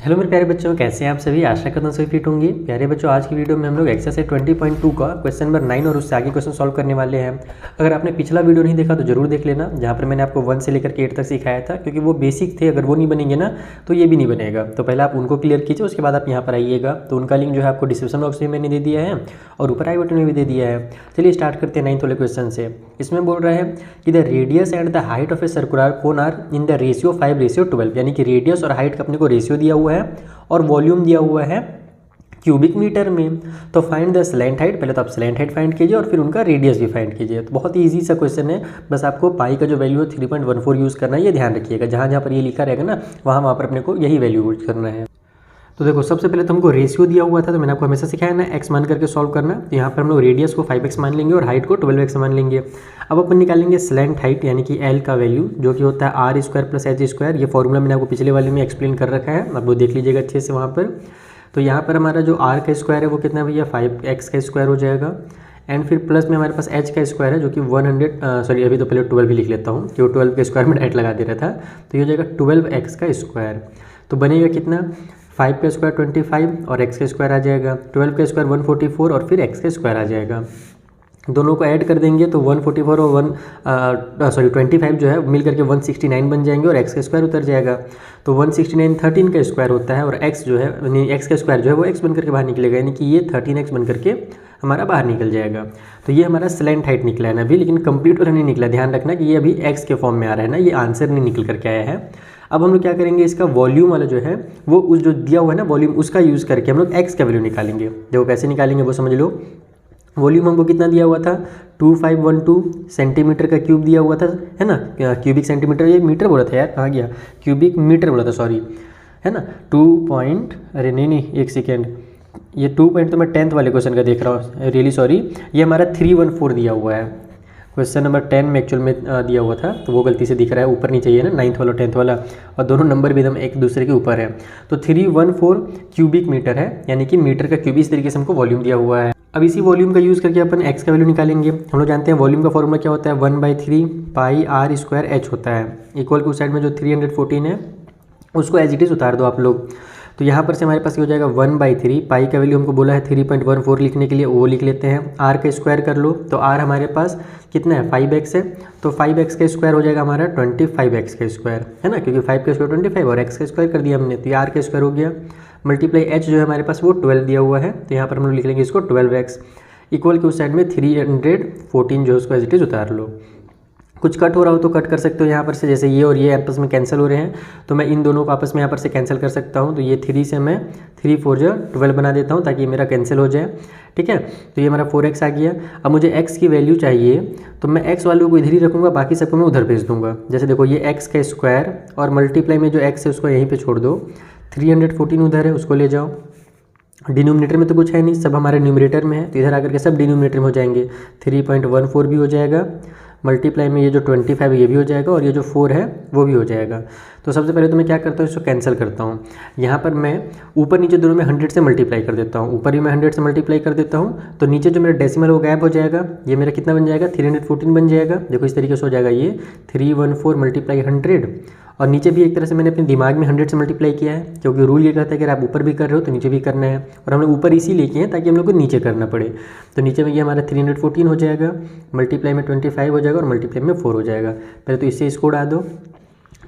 Hello मेरे प्यारे बच्चों, कैसे हैं आप सभी। आशा करता हूं सभी फिट होंगे। प्यारे बच्चों, आज की वीडियो में हम लोग एक्सरसाइज 20.2 का क्वेश्चन नंबर 9 और उससे आगे क्वेश्चन सॉल्व करने वाले हैं। अगर आपने पिछला वीडियो नहीं देखा तो जरूर देख लेना, जहां पर मैंने आपको 1 से लेकर के 8 तक सिखाया था, क्योंकि वो बेसिक थे। अगर वो नहीं बनेंगे ना तो ये भी नहीं बनेगा। तो पहले आप उनको क्लियर कीजिए, उसके बाद आप यहाँ पर आइएगा। तो उनका लिंक जो है आपको डिस्क्रिप्शन बॉक्स में मैंने दे दिया है और ऊपर आई बटन में भी दे दिया है। चलिए स्टार्ट करते हैं 9th वाले क्वेश्चन से। इसमें बोल रहा है कि the radius and the height of a circular cone are in the ratio 5:12, यानी कि रेडियस और हाइट का अपने को रेशियो दिया हुआ है और वॉल्यूम दिया हुआ है क्यूबिक मीटर में। तो फाइंड द स्लैंट हाइट, पहले तो आप स्लैंट हाइट फाइंड कीजिए और फिर उनका रेडियस भी फाइंड कीजिए। तो बहुत ही ईजी सा क्वेश्चन है, बस आपको पाई का जो वैल्यू है 3.14 यूज़ करना है। ये ध्यान रखिएगा, जहाँ जहाँ पर ये लिखा रहेगा ना वहाँ पर अपने को यही वैल्यू यूज करना है। तो देखो, सबसे पहले तो हमको रेशियो दिया हुआ था, तो मैंने आपको हमेशा सिखाया ना x मान करके सॉल्व करना। तो यहाँ पर हम लोग रेडियस को 5x मान लेंगे और हाइट को 12x मान लेंगे। अब अपन निकालेंगे स्लैंट हाइट, यानी कि L का वैल्यू, जो कि होता है r² + h²। ये फॉर्मूला मैंने आपको पिछले वाले में एक्सप्लेन कर रखा है, आप वो देख लीजिएगा अच्छे से वहाँ पर। तो यहाँ पर हमारा जो r का स्क्वायर है वो कितना है भैया, 5x का स्क्वायर हो जाएगा। एंड फिर प्लस में हमारे पास h का स्क्वायर है, जो कि 100 अभी तो पहले 12 भी लिख लेता हूँ, क्योंकि 12 के स्क्वायर में डायरेक्ट लगा दे रहा था। तो ये हो जाएगा 12x का स्क्वायर। तो बनेगा कितना, 5 का स्क्वायर 25 और x का स्क्वायर आ जाएगा, 12 का स्क्वायर 144 और फिर x का स्क्वायर आ जाएगा। दोनों को ऐड कर देंगे तो 144 और 25 जो है मिल करके 169 बन जाएंगे और x का स्क्वायर उतर जाएगा। तो 169 13 का स्क्वायर होता है और x जो है, यानी x का स्क्वायर जो है वो x बन करके बाहर निकलेगा, यानी कि ये 13x बन करके हमारा बाहर निकल जाएगा। तो ये हमारा स्लैंट हाइट निकला है ना अभी, लेकिन कंप्लीट वाला नहीं निकला। ध्यान रखना कि ये अभी x के फॉर्म में आ रहा है ना, ये आंसर नहीं निकल करके आया है। अब हम लोग क्या करेंगे, इसका वॉल्यूम वाला जो है वो उस जो दिया हुआ है ना वॉल्यूम, उसका यूज़ करके हम लोग x का वैल्यू निकालेंगे। देखो कैसे निकालेंगे वो समझ लो। वॉल्यूम हमको कितना दिया हुआ था, 2512 सेंटीमीटर का क्यूब दिया हुआ था, है ना। क्यूबिक सेंटीमीटर, ये मीटर बोला था यार, कहाँ गया, क्यूबिक मीटर बोला था, सॉरी, है ना। 2 अरे नहीं एक सेकेंड, ये 2 पॉइंट तो मैं 10th वाले क्वेश्चन का देख रहा हूँ, रियली सॉरी। ये हमारा 314 दिया हुआ है, क्वेश्चन नंबर 10 में एक्चुअल में दिया हुआ था, तो वो गलती से दिख रहा है, ऊपर नहीं चाहिए ना, 9th वाला 10th वाला, और दोनों नंबर भी एकदम एक दूसरे के ऊपर है। तो 314 क्यूबिक मीटर है, यानी कि मीटर का क्यूब, इस तरीके से हमको वॉल्यूम दिया हुआ है। अब इसी वॉल्यूम का यूज़ करके अपन x का वैल्यू निकालेंगे। हम लोग जानते हैं वॉल्यूम का फॉर्मूला क्या होता है, 1/3 पाई r² h होता है। इक्वल के उस साइड में जो 314 है उसको एज इट इज़ उतार दो आप लोग। तो यहाँ पर से हमारे पास ये हो जाएगा 1/3, पाई का वैल्यू हमको बोला है 3.14 लिखने के लिए, वो लिख लेते हैं। r का स्क्वायर कर लो, तो r हमारे पास कितना है, 5x है, तो 5x का स्क्वायर हो जाएगा हमारा 25x का स्क्वायर, है ना, क्योंकि 5 का स्क्वायर 25 और x का स्क्वायर कर दिया हमने, तो ये r का स्क्वायर हो गया। मल्टीप्लाई h जो है हमारे पास वो 12 दिया हुआ है, तो यहाँ पर हम लोग लिख लेंगे इसको 12x। इक्वल के उस साइड में 314 जो है उसको एज इट इज़ उतार लो। कुछ कट हो रहा हो तो कट कर सकते हो यहाँ पर से, जैसे ये और ये आपस में कैंसिल हो रहे हैं, तो मैं इन दोनों को आपस में यहाँ पर से कैंसिल कर सकता हूँ। तो ये 3 से मैं 3 4 12 बना देता हूँ ताकि ये मेरा कैंसिल हो जाए, ठीक है। तो ये हमारा 4x आ गया। अब मुझे x की वैल्यू चाहिए, तो मैं x वालों को इधर ही रखूँगा, बाकी सबको मैं उधर भेज दूँगा। जैसे देखो, ये x का स्क्वायर और मल्टीप्लाई में जो x है उसको यहीं पर छोड़ दो, 314 उधर है उसको ले जाओ। डिनोमिनेटर में तो कुछ है नहीं, सब हमारे न्यूमरेटर में है, तो इधर आकर के सब डिनोमिनेटर में हो जाएंगे। 3.14 भी हो जाएगा, मल्टीप्लाई में ये जो 25 है ये भी हो जाएगा, और ये जो 4 है वो भी हो जाएगा। तो सबसे पहले तो मैं क्या करता हूँ, इसको कैंसिल करता हूँ। यहाँ पर मैं ऊपर नीचे दोनों में 100 से मल्टीप्लाई कर देता हूँ, ऊपर भी मैं 100 से मल्टीप्लाई कर देता हूँ, तो नीचे जो मेरा डेसिमल वो गायब हो जाएगा। ये मेरा कितना बन जाएगा, 314 बन जाएगा। देखो इस तरीके से हो जाएगा, ये 314 मल्टीप्लाई 100, और नीचे भी एक तरह से मैंने अपने दिमाग में 100 से मल्टीप्लाई किया है, क्योंकि रूल ये कहता है कि आप ऊपर भी कर रहे हो तो नीचे भी करना है, और हम लोग ऊपर इसीलिए किए हैं ताकि हम लोग को नीचे करना पड़े। तो नीचे में ये हमारा 314 हो जाएगा, मल्टीप्लाई में 25 हो जाएगा और मल्टीप्लाई में 4 हो जाएगा। पहले तो इससे इसको उड़ा दो,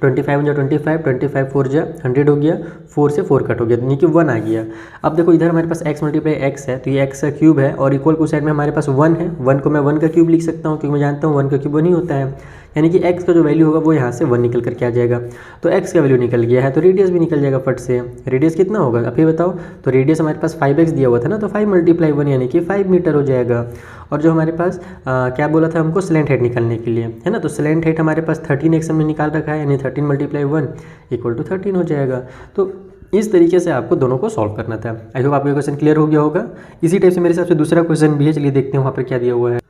25 जा 25 4 जा 100 हो गया, 4 से 4 कट हो गया, यानी कि 1 आ गया। अब देखो इधर हमारे पास x मल्टीप्लाई x है, तो ये x का क्यूब है, और इक्वल को साइड में हमारे पास 1 है। 1 को मैं 1 का क्यूब लिख सकता हूँ, क्योंकि मैं जानता हूँ 1 का क्यूब 1 ही होता है, यानी कि x का जो वैल्यू होगा वो यहाँ से 1 निकल करके आ जाएगा। तो x का वैल्यू निकल गया है, तो रेडियस भी निकल जाएगा फट से। रेडियस कितना होगा आप ये बताओ, तो रेडियस हमारे पास 5x दिया हुआ था ना, तो 5 × 1 यानी कि 5 मीटर हो जाएगा। और जो हमारे पास क्या बोला था हमको, स्लैंट हाइट निकालने के लिए, है ना, तो स्लैंट हाइट हमारे पास 13x हमने निकाल रखा है, यानी 13 × 1 = 13 हो जाएगा। तो इस तरीके से आपको दोनों को सॉल्व करना था। आई होप आपको क्वेश्चन क्लियर हो गया होगा। इसी टाइप से मेरे हिसाब से दूसरा क्वेश्चन भी है, चलिए देखते हैं वहाँ पर क्या दिया हुआ है।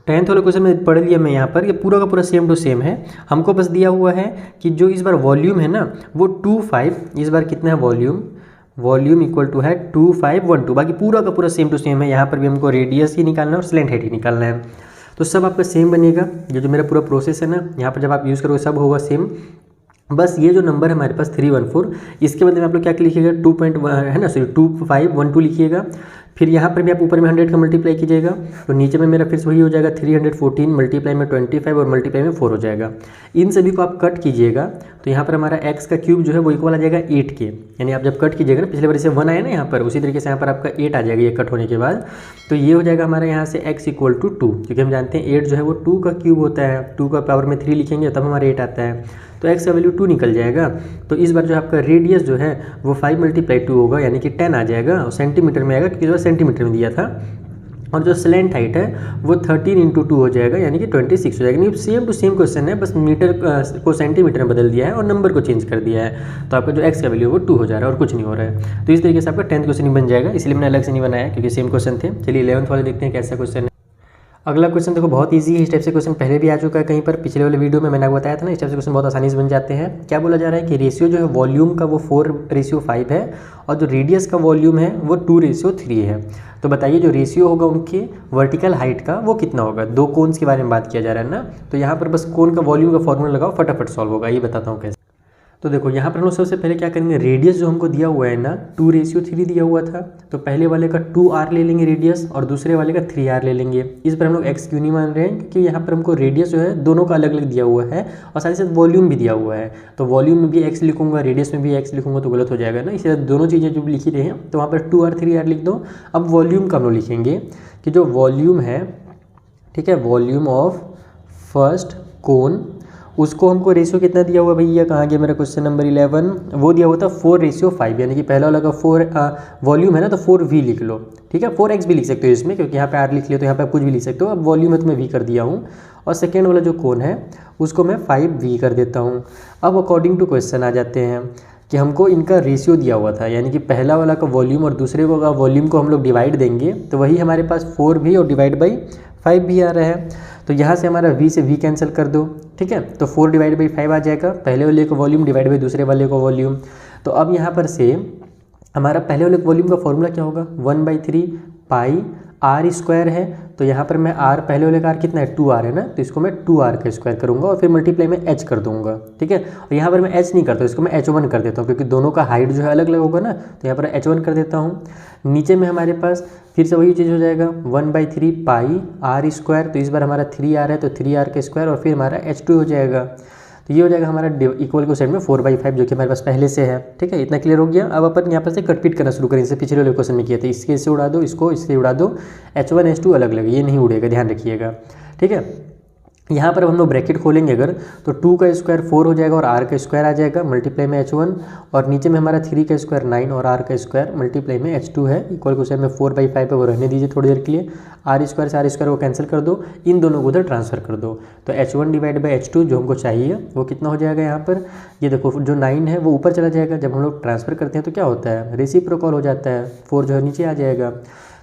10th वाला क्वेश्चन में पढ़ लिया मैं यहाँ पर, ये पूरा का पूरा सेम टू सेम है। हमको बस दिया हुआ है कि जो इस बार वॉल्यूम है ना वो 25, इस बार कितना है वॉल्यूम इक्वल टू है 2512, बाकी पूरा का पूरा सेम टू सेम है। यहाँ पर भी हमको रेडियस ही निकालना है और स्लैंट हाइट ही निकालना है, तो सब आपका सेम बनेगा। ये जो मेरा पूरा प्रोसेस है ना, यहाँ पर जब आप यूज़ करोगे सब होगा सेम। बस ये जो नंबर है हमारे पास 314, इसके बदले में आप लोग क्या लिखिएगा 2 है ना, सॉरी 2512 लिखिएगा। फिर यहाँ पर भी आप ऊपर में 100 का मल्टीप्लाई कीजिएगा, तो नीचे में मेरा फिर से वही हो जाएगा 314 मल्टीप्लाई में 25 और मल्टीप्लाई में 4 हो जाएगा। इन सभी को आप कट कीजिएगा तो यहाँ पर हमारा x का क्यूब जो है वो इक्वल आ जाएगा 8 के, यानी आप जब कट कीजिएगा ना, पिछले बार से 1 आया ना यहाँ पर, उसी तरीके से यहाँ पर आपका 8 आ जाएगा ये कट होने के बाद। तो ये हो जाएगा हमारे यहाँ से x इक्वल टू 2, क्योंकि हम जानते हैं 8 जो है वो 2 का क्यूब होता है, 2 का पावर में 3 लिखेंगे तब हमारा 8 आता है, तो x का वैल्यू 2 निकल जाएगा। तो इस बार जो आपका रेडियस जो है वो 5 × 2 होगा, यानी कि 10 आ जाएगा, और सेंटीमीटर में आएगा क्योंकि इस बार सेंटीमीटर में दिया था। और जो स्लैंट हाइट है वो 13 × 2 हो जाएगा, यानी कि 26 हो जाएगा। नहीं, सेम टू सेम क्वेश्चन है, बस मीटर को सेंटीमीटर में बदल दिया है और नंबर को चेंज कर दिया है। तो आपका जो x का वैल्यू है वो 2 हो जा रहा है और कुछ नहीं हो रहा है। तो इस तरीके से आपका 10th क्वेश्चन बन जाएगा, इसलिए मैंने अलग से नहीं बनाया क्योंकि सेम क्वेश्चन थे। चलिए 11th वाले देखते हैं कैसा क्वेश्चन है। अगला क्वेश्चन देखो बहुत इजी है, इस टाइप से क्वेश्चन पहले भी आ चुका है कहीं पर, पिछले वाले वीडियो में मैंने आपको बताया था ना, इस टाइप से क्वेश्चन बहुत आसानी से बन जाते हैं। क्या बोला जा रहा है कि रेशियो जो है वॉल्यूम का वो 4:5 है और जो रेडियस का वॉल्यूम है वो 2:3 है। तो बताइए जो रेशियो होगा उनके वर्टिकल हाइट का वो कितना होगा। दो कोन्स के बारे में बात किया जा रहा है ना, तो यहाँ पर बस कोन का वॉल्यूम का फॉर्मूला लगाओ, फटाफट सॉल्व होगा। ये बताता हूँ कैसे। तो देखो यहाँ पर हम लोग सबसे पहले क्या करेंगे, रेडियस जो हमको दिया हुआ है ना 2:3 दिया हुआ था, तो पहले वाले का 2r ले लेंगे रेडियस और दूसरे वाले का 3r ले लेंगे। इस पर हम लोग x क्यों नहीं मान रहे हैं, क्योंकि यहाँ पर हमको रेडियस जो है दोनों का अलग अलग दिया हुआ है और साथ ही साथ वॉल्यूम भी दिया हुआ है। तो वॉल्यूम में भी x लिखूंगा, रेडियस में भी x लिखूंगा तो गलत हो जाएगा ना, इसलिए दोनों चीज़ें जो लिखी रही हैं तो वहाँ पर 2r 3r लिख दो। अब वॉल्यूम का हम लोग लिखेंगे कि जो वॉल्यूम है, ठीक है, वॉल्यूम ऑफ फर्स्ट कोन, उसको हमको रेशियो कितना दिया हुआ भैया, कहाँ गया मेरा क्वेश्चन नंबर 11, वो दिया हुआ था 4:5, यानी कि पहला वाला का 4 वॉल्यूम है ना तो 4v लिख लो, ठीक है। 4x भी लिख सकते हो इसमें, क्योंकि यहाँ पे r लिख लिया तो यहाँ पे आप कुछ भी लिख सकते हो। अब वॉल्यूम है तो मैं v कर दिया हूँ, और सेकेंड वाला जो कोन है उसको मैं 5v कर देता हूँ। अब अकॉर्डिंग टू क्वेश्चन आ जाते हैं कि हमको इनका रेशियो दिया हुआ था, यानी कि पहला वाला का वॉल्यूम और दूसरे का वॉल्यूम को हम लोग डिवाइड देंगे तो वही हमारे पास 4v और डिवाइड बाई 5v आ रहा है। तो यहाँ से हमारा v से v कैंसिल कर दो, ठीक है, तो 4/5 आ जाएगा, पहले वाले का वॉल्यूम डिवाइड बाई दूसरे वाले का वॉल्यूम। तो अब यहाँ पर से हमारा पहले वाले वॉल्यूम का फॉर्मूला क्या होगा, 1/3 पाई r² है। तो यहाँ पर मैं r, पहले वाले का r कितना है 2r है ना, तो इसको मैं 2r का स्क्वायर करूँगा और फिर मल्टीप्लाई में h कर दूंगा, ठीक है। और यहाँ पर मैं h नहीं करता, इसको मैं h1 कर देता हूँ, क्योंकि दोनों का हाइट जो है अलग अलग होगा ना, तो यहाँ पर h1 कर देता हूँ। नीचे में हमारे पास फिर से वही चीज़ हो जाएगा 1/3 पाई r², तो इस बार हमारा 3r है तो 3r का स्क्वायर और फिर हमारा h2 हो जाएगा। तो ये हो जाएगा हमारा इक्वल को साइड में 4/5 जो कि हमारे पास पहले से है, ठीक है। इतना क्लियर हो गया। अब अपन यहाँ पर से कटपीट करना शुरू करें, इससे पिछले वाले क्वेश्चन में किए थे, इसके इससे उड़ा दो, इसको इससे उड़ा दो, h1 h2 अलग अलग, ये नहीं उड़ेगा, ध्यान रखिएगा, ठीक है। यहाँ पर हम लोग ब्रैकेट खोलेंगे अगर, तो 2 का स्क्वायर 4 हो जाएगा और r का स्क्वायर आ जाएगा मल्टीप्लाई में h1, और नीचे में हमारा 3 का स्क्वायर 9 और r का स्क्वायर मल्टीप्लाई में h2 है। इक्वल क्वेश्चन में 4/5 है वो रहने दीजिए थोड़ी देर के लिए, r² से r² को कैंसिल कर दो, इन दोनों को उधर ट्रांसफर कर दो। तो h1 डिवाइड बाई h2 जो हमको चाहिए वो कितना हो जाएगा, यहाँ पर ये देखो जो 9 है वो ऊपर चला जाएगा, जब हम लोग ट्रांसफर करते हैं तो क्या होता है, रेसिप्रोकल हो जाता है, 4 जो है नीचे आ जाएगा।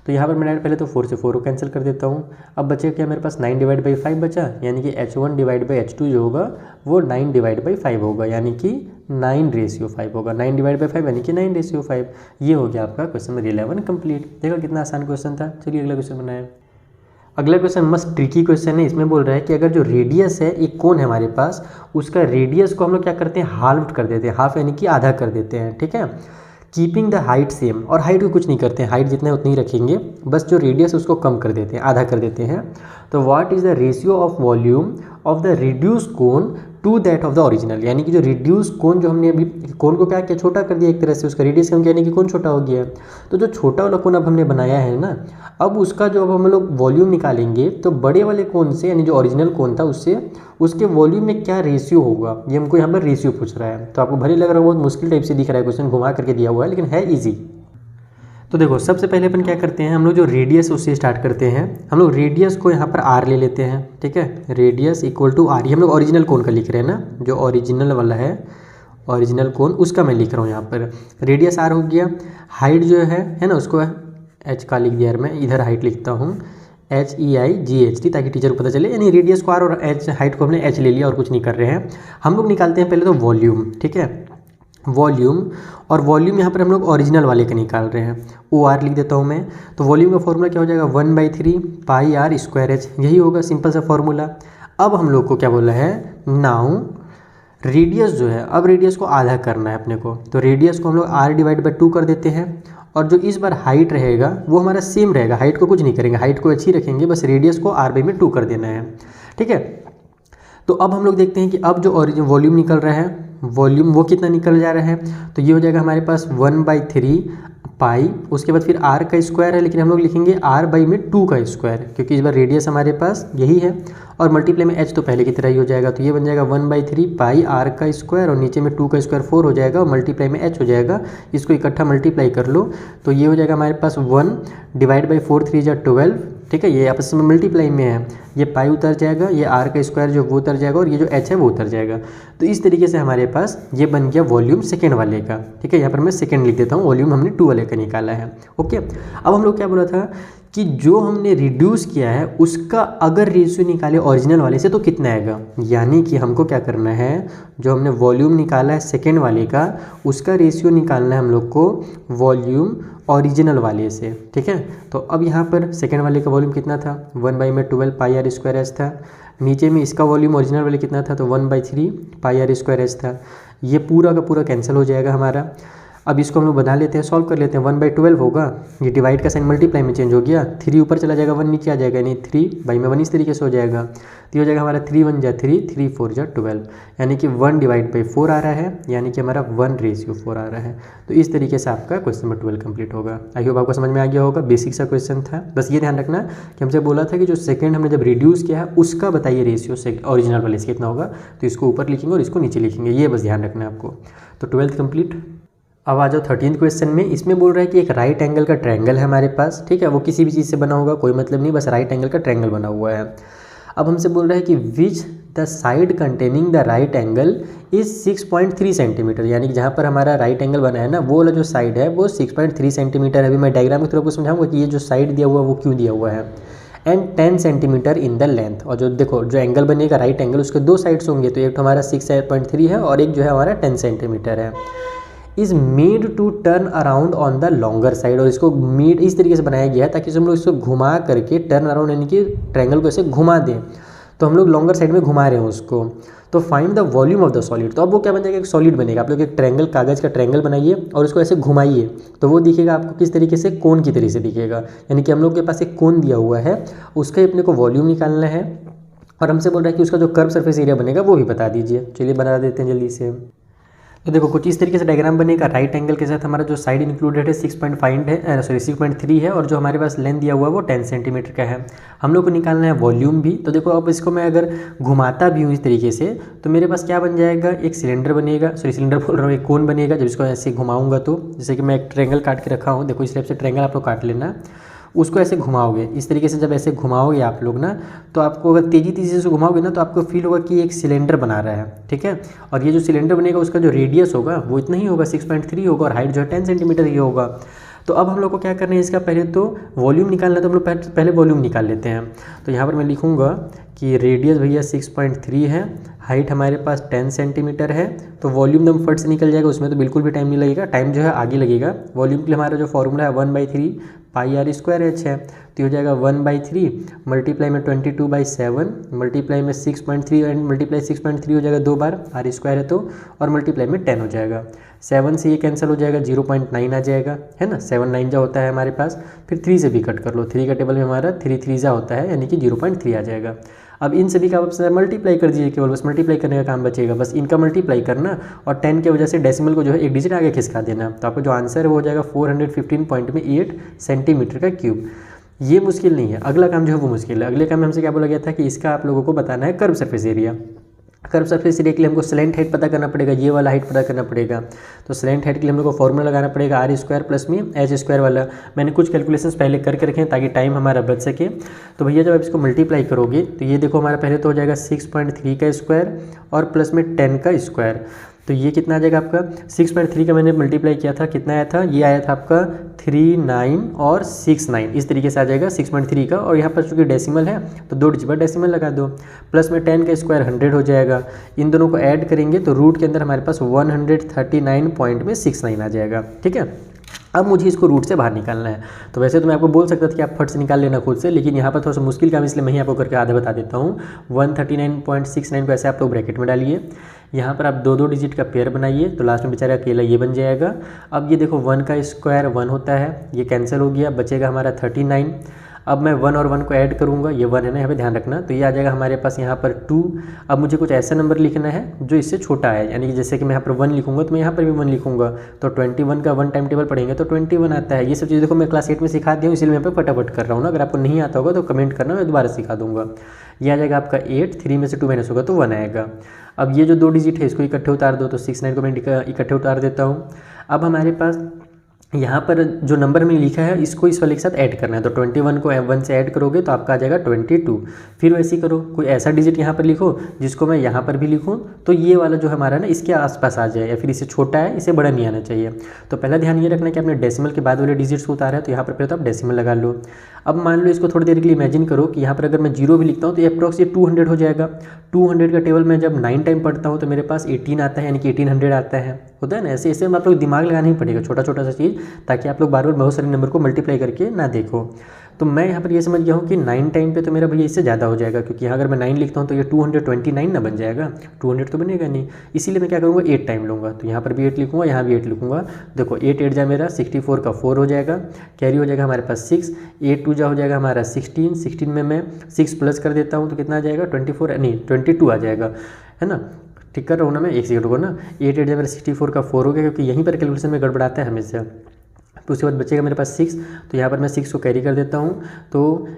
तो यहाँ पर मैं पहले तो 4 से 4 को कैंसिल कर देता हूँ। अब बचे क्या मेरे पास 9/5 बचा, यानी कि h1 डिवाइड बाई h2 जो होगा वो 9/5 होगा, यानी कि 9:5 होगा। 9/5 यानी कि 9:5। ये हो गया आपका क्वेश्चन नंबर 11 कंप्लीट। देखो कितना आसान क्वेश्चन था। चलिए अगला क्वेश्चन बनाए। अगला क्वेश्चन मस्त ट्रिकी क्वेश्चन है। इसमें बोल रहा है कि अगर जो रेडियस है, एक कोन है हमारे पास, उसका रेडियस को हम लोग क्या करते हैं, हाल्व कर देते हैं, हाफ यानी कि आधा कर देते हैं, ठीक है। कीपिंग द हाइट सेम, और हाइट को कुछ नहीं करते हैं, हाइट जितना उतनी ही रखेंगे, बस जो रेडियस उसको कम कर देते हैं, आधा कर देते हैं। तो what is the ratio of volume of the reduce cone to that of the original, यानी कि जो रिड्यूस कोन जो हमने अभी कोन को क्या किया, छोटा कर दिया एक तरह से, उसका रेडियस कम किया यानी कि कोन छोटा हो गया। तो जो छोटा वाला कोन अब हमने बनाया है ना, अब उसका जो अब हम लोग वॉल्यूम निकालेंगे तो बड़े वाले कोन से, यानी जो ओरिजिनल कोन था उससे, उसके वॉल्यूम में क्या रेशियो होगा, ये हमको यहाँ पर रेशियो पूछ रहा है। तो आपको भले लग रहा है बहुत मुश्किल टाइप से दिख रहा है, क्वेश्चन घुमा करके दिया हुआ है, लेकिन है ईजी। तो देखो सबसे पहले अपन क्या करते हैं, हम लोग जो रेडियस उससे स्टार्ट करते हैं। हम लोग रेडियस को यहाँ पर r ले लेते हैं, ठीक है। रेडियस इक्वल टू r, ये हम लोग ओरिजिनल कोन का लिख रहे हैं ना, जो ओरिजिनल वाला है, ओरिजिनल कोन उसका मैं लिख रहा हूँ यहाँ पर। रेडियस r हो गया। हाइट जो है ना, उसको h का लिख दिया, मैं इधर हाइट लिखता हूँ HEIGHT, ताकि टीचर को पता चले। यानी रेडियस को r और h, हाइट को हमने h ले लिया और कुछ नहीं कर रहे हैं। हम लोग निकालते हैं पहले तो वॉल्यूम, ठीक है, वॉल्यूम। और वॉल्यूम यहाँ पर हम लोग ओरिजिनल वाले का निकाल रहे हैं, OR लिख देता हूँ मैं। तो वॉल्यूम का फॉर्मूला क्या हो जाएगा, 1/3 पाई r²h, यही होगा सिंपल सा फॉर्मूला। अब हम लोग को क्या बोला है, नाउ रेडियस जो है, अब रेडियस को आधा करना है अपने को, तो रेडियस को हम लोग r/2 कर देते हैं। और जो इस बार हाइट रहेगा वो हमारा सेम रहेगा, हाइट को कुछ नहीं करेंगे, हाइट को अच्छी रखेंगे, बस रेडियस को r/2 कर देना है। ठीक है, तो अब हम लोग देखते हैं कि अब जो ओरिजिन वॉल्यूम निकल रहा है, वॉल्यूम वो कितना निकल जा रहा है, तो ये हो जाएगा हमारे पास 1/3 पाई, उसके बाद फिर r का स्क्वायर है, लेकिन हम लोग लिखेंगे r/2 का स्क्वायर, क्योंकि इस बार रेडियस हमारे पास यही है, और मल्टीप्लाई में h तो पहले की तरह ही हो जाएगा, तो ये बन जाएगा 1/3 पाई r का स्क्वायर, और नीचे में 2 का स्क्वायर 4 हो जाएगा, और मल्टीप्लाई में h हो जाएगा, इसको इकट्ठा मल्टीप्लाई कर लो, तो ये हो जाएगा हमारे पास 1/4 3 जा 12। ठीक है, ये आपस में मल्टीप्लाई में है, ये पाई उतर जाएगा, ये r का स्क्वायर जो वो उतर जाएगा, और ये जो h है वो उतर जाएगा। तो इस तरीके से हमारे पास ये बन गया वॉल्यूम सेकेंड वाले का। ठीक है, यहाँ पर मैं सेकेंड लिख देता हूँ, वॉल्यूम हमने 2 वाले का निकाला है। ओके, अब हम लोग क्या बोला था कि जो हमने रिड्यूस किया है उसका अगर रेशियो निकाले ओरिजिनल वाले से तो कितना आएगा, यानी कि हमको क्या करना है, जो हमने वॉल्यूम निकाला है सेकेंड वाले का उसका रेशियो निकालना है हम लोग को वॉल्यूम ओरिजिनल वाले से। ठीक है, तो अब यहाँ पर सेकेंड वाले का वॉल्यूम कितना था, 1/12 पाई r स्क्वायर एच था, नीचे में इसका वॉल्यूम ओरिजिनल वाले कितना था, तो 1/3 पाई r स्क्वायर एच था। ये पूरा का पूरा कैंसिल हो जाएगा हमारा। अब इसको हम लोग बना लेते हैं, सॉल्व कर लेते हैं। 1/12 होगा, ये डिवाइड का साइन मल्टीप्लाई में चेंज हो गया, 3 ऊपर चला जाएगा, 1 नीचे आ जाएगा, यानी 3/1 इस तरीके से हो जाएगा। तो ये हो जाएगा हमारा 3 1 जा 3, 3 4 जा 12, यानी कि 1/4 आ रहा है, यानी कि हमारा 1/4 आ रहा है। तो इस तरीके से आपका क्वेश्चन नंबर 12 कंप्लीट होगा। आई होप आपको समझ में आ गया होगा, बेसिक सा क्वेश्चन था। बस ये ध्यान रखना कि हमसे बोला था कि जो सेकंड हमने जब रिड्यूस किया है उसका बताइए रेशियो से ओरिजिनल वाले से कितना होगा, तो इसको ऊपर लिखेंगे और इसको नीचे लिखेंगे, ये बस ध्यान रखना है आपको। तो 12th कंप्लीट। अब आ जाओ 13th क्वेश्चन में। इसमें बोल रहा है कि एक राइट एंगल का ट्रायंगल है हमारे पास। ठीक है, वो किसी भी चीज़ से बना होगा, कोई मतलब नहीं, बस राइट एंगल का ट्रायंगल बना हुआ है। अब हमसे बोल रहा है कि which the side containing the right angle is 6.3 centimetre, यानी कि जहाँ पर हमारा राइट एंगल बना है ना, वो वाला जो साइड है वो 6.3 सेंटीमीटर है। अभी मैं डायग्राम के थ्रू आपको समझाऊंगा कि ये जो साइड दिया हुआ है वो क्यों दिया हुआ है। And 10 centimetre in the length, और जो देखो जो एंगल बनेगा राइट एंगल उसके दो साइड्स होंगे, तो एक तो हमारा 6.3 है और एक जो है हमारा 10 सेंटीमीटर है। Is made to turn around on the longer side, और इसको मेड इस तरीके से बनाया गया है ताकि हम लोग इसको घुमा करके टर्न अराउंड, यानी कि ट्रायंगल को ऐसे घुमा दें, तो हम लोग लॉन्गर साइड में घुमा रहे हैं उसको। तो find the volume of the solid, तो अब वो क्या बन जाएगा, एक सॉलिड बनेगा। आप लोग एक ट्रायंगल, कागज़ का ट्रायंगल बनाइए और उसको ऐसे घुमाइए, तो वो दिखेगा आपको किस तरीके से, कोन की तरीके से दिखेगा। यानी कि हम लोग के पास एक कोन दिया हुआ है, उसका अपने को वॉल्यूम निकालना है, और हमसे बोल रहा है कि उसका जो कर्व सरफेस एरिया बनेगा वो भी बता दीजिए। चलिए बना देते हैं जल्दी से। तो देखो कुछ इस तरीके से डायग्राम बनेगा। राइट एंगल के साथ हमारा जो साइड इंक्लूडेड है 6.3 है, और जो हमारे पास लेंथ दिया हुआ है वो 10 सेंटीमीटर का है। हम लोग को निकालना है वॉल्यूम भी। तो देखो अब इसको मैं अगर घुमाता भी हूँ इस तरीके से, तो मेरे पास क्या बन जाएगा, एक सिलेंडर बनेगा, सॉरी सिलेंडर बोल रहा हूँ, एक कोन बनेगा। जब इसको ऐसे घुमाऊंगा तो जैसे कि मैं एक ट्रायंगल काट के रखा हूँ, देखो इस टाइप से ट्रायंगल आप लोग काट लेना, उसको ऐसे घुमाओगे इस तरीके से। जब ऐसे घुमाओगे आप लोग ना, तो आपको अगर तेज़ी से घुमाओगे ना, तो आपको फील होगा कि एक सिलेंडर बना रहा है। ठीक है, और ये जो सिलेंडर बनेगा उसका जो रेडियस होगा वो इतना ही होगा, 6.3 होगा, और हाइट जो है 10 सेंटीमीटर ही होगा। तो अब हम लोग को क्या करना है, इसका पहले तो वॉल्यूम निकालना है, तो हम लोग पहले वॉल्यूम निकाल लेते हैं। तो यहाँ पर मैं लिखूँगा कि रेडियस भैया 6.3 है, हाइट हमारे पास 10 सेंटीमीटर है, तो वॉल्यूम दम फट से निकल जाएगा, उसमें तो बिल्कुल भी टाइम नहीं लगेगा, टाइम जो है आगे लगेगा। वॉल्यूम के लिए हमारा जो फॉर्मूला है 1/3 पाई r स्क्वायर एच है, तो हो जाएगा 1/3 मल्टीप्लाई में 22/7 मल्टीप्लाई में 6.3 एंड मल्टीप्लाई 6.3 हो जाएगा 2 बार, r स्क्वायर है तो, और मल्टीप्लाई में 10 हो जाएगा। 7 से ये कैंसिल हो जाएगा, 0.9 आ जाएगा, है ना, 7 9 जा होता है हमारे पास। फिर 3 से भी कट कर लो, 3 का टेबल में हमारा 3 3 जा होता है, यानी कि 0.3 आ जाएगा। अब इन सभी का आप मल्टीप्लाई कर दीजिए, केवल बस मल्टीप्लाई करने का काम बचेगा, बस इनका मल्टीप्लाई करना, और 10 की वजह से डेसिमल को जो है एक डिजिट आगे खिसका देना। तो आपका जो आंसर है वो हो जाएगा 415.8 सेंटीमीटर का क्यूब। ये मुश्किल नहीं है, अगला काम जो है वो मुश्किल है। अगले काम में हमसे क्या बोला गया था कि इसका आप लोगों को बताना है curve surface area. Curve surface area के लिए हमको स्लैंट हाइट पता करना पड़ेगा, ये वाला हाइट पता करना पड़ेगा। तो स्लैंट हाइट के लिए हम लोग को फॉर्मूला लगाना पड़ेगा r स्क्वायर प्लस में एच स्क्वायर वाला। मैंने कुछ कैलकुलेशंस पहले करके रखे हैं ताकि टाइम हमारा बच सके। तो भैया जब आप इसको मल्टीप्लाई करोगे तो ये देखो हमारा पहले तो हो जाएगा 6.3 का स्क्वायर और प्लस में 10 का स्क्वायर। तो ये कितना आ जाएगा आपका, 6.3 का मैंने मल्टीप्लाई किया था, कितना आया था, ये आया था आपका 39 और 69, इस तरीके से आ जाएगा 6.3 का। और यहाँ पर चूँकि डेसिमल है तो 2 डिजिट पर डेसिमल लगा दो, प्लस में 10 का स्क्वायर 100 हो जाएगा। इन दोनों को ऐड करेंगे तो रूट के अंदर हमारे पास 139.69 आ जाएगा। ठीक है, अब मुझे इसको रूट से बाहर निकालना है। तो वैसे तो मैं आपको बोल सकता था कि आप फट से निकाल लेना खुद से, लेकिन यहाँ पर थोड़ा सा मुश्किल काम, इसलिए मैं ही आपको करके आधा बता देता हूँ। 139.69 को ऐसे आप लोग ब्रैकेट में डालिए, यहाँ पर आप दो दो डिजिट का पेयर बनाइए तो लास्ट में बेचारा अकेला ये बन जाएगा। अब ये देखो 1 का स्क्वायर 1 होता है, ये कैंसिल हो गया, बचेगा हमारा 39। अब मैं 1 और 1 को ऐड करूँगा, ये 1 है ना, यहाँ पे ध्यान रखना, तो ये आ जाएगा हमारे पास यहाँ पर 2। अब मुझे कुछ ऐसा नंबर लिखना है जो इससे छोटा है, यानी कि जैसे कि मैं यहाँ पर 1 लिखूँगा तो मैं यहाँ पर भी 1 लिखूँगा, तो 21 का 1 टाइम टेबल पढ़ेंगे तो 21 आता है। ये सब चीज़ देखो मैं क्लास 8 में सिखा दिया हूँ, इसलिए मैं यहाँ पर फटाफट कर रहा हूँ ना। अगर आपको नहीं आता होगा तो कमेंट करना, मैं दोबारा सिखा दूँगा। ये आ जाएगा आपका 8, 3 में से 2 माइनस होगा तो 1 आएगा। अब ये जो दो डिजिट है इसको इकट्ठे उतार दो, तो 6 9 को मैं इकट्ठे उतार देता हूँ। अब हमारे पास यहाँ पर जो नंबर में लिखा है इसको इस वाले के साथ ऐड करना है, तो 21 को 1 से ऐड करोगे तो आपका आ जाएगा 22। फिर वैसे ही करो, कोई ऐसा डिजिट यहाँ पर लिखो जिसको मैं यहाँ पर भी लिखूँ तो ये वाला जो हमारा ना इसके आसपास आ जाए, या फिर इससे छोटा है, इसे बड़ा नहीं आना चाहिए। तो पहला ध्यान ये रखना कि आपने डेसिमल के बाद वाले डिजिट्स को उतारा है, तो यहाँ पर पहले तो आप डेसिमल लगा लो। अब मान लो इसको थोड़ी देर के लिए इमेजिन करो कि यहाँ पर अगर मैं 0 भी लिखता हूँ तो ये अप्रॉक्स 200 हो जाएगा। 200 का टेबल मैं जब 9 टाइम पढ़ता हूँ तो मेरे पास 18 आता है, यानी कि 1800 आता है, होता है ना। ऐसे ऐसे आप लोग दिमाग लगाना ही पड़ेगा, छोटा छोटा सा चीज़, ताकि आप लोग बार बार बहुत सारे नंबर को मल्टीप्लाई करके ना देखो। तो मैं यहाँ पर ये समझ गया हूँ कि 9 टाइम पे तो मेरा भैया इससे ज़्यादा हो जाएगा, क्योंकि यहाँ अगर मैं 9 लिखता हूँ तो ये 229 ना बन जाएगा, 200 तो बनेगा नहीं। इसीलिए मैं क्या करूँगा, 8 टाइम लूँगा, तो यहाँ पर भी 8 लिखूँगा, यहाँ भी 8 लिखूँगा। देखो 8 8 जा मेरा 64 का 4 हो जाएगा, कैरी हो जाएगा हमारे पास 6, 8 2 जा हो जाएगा हमारा 16, 16 में मैं 6 प्लस कर देता हूँ तो कितना आ जाएगा 24, नहीं 22 आ जाएगा, है ना। ठीक कर रहा हूँ ना मैं, एक सेकंड को ना। 8 8 जा मेरा 64 का 4 हो गया, क्योंकि यहीं पर कैलकुलेशन में गड़बड़ाता है हमेशा। तो उसके बाद बचेगा मेरे पास 6, तो यहाँ पर मैं 6 को कैरी कर देता हूँ, तो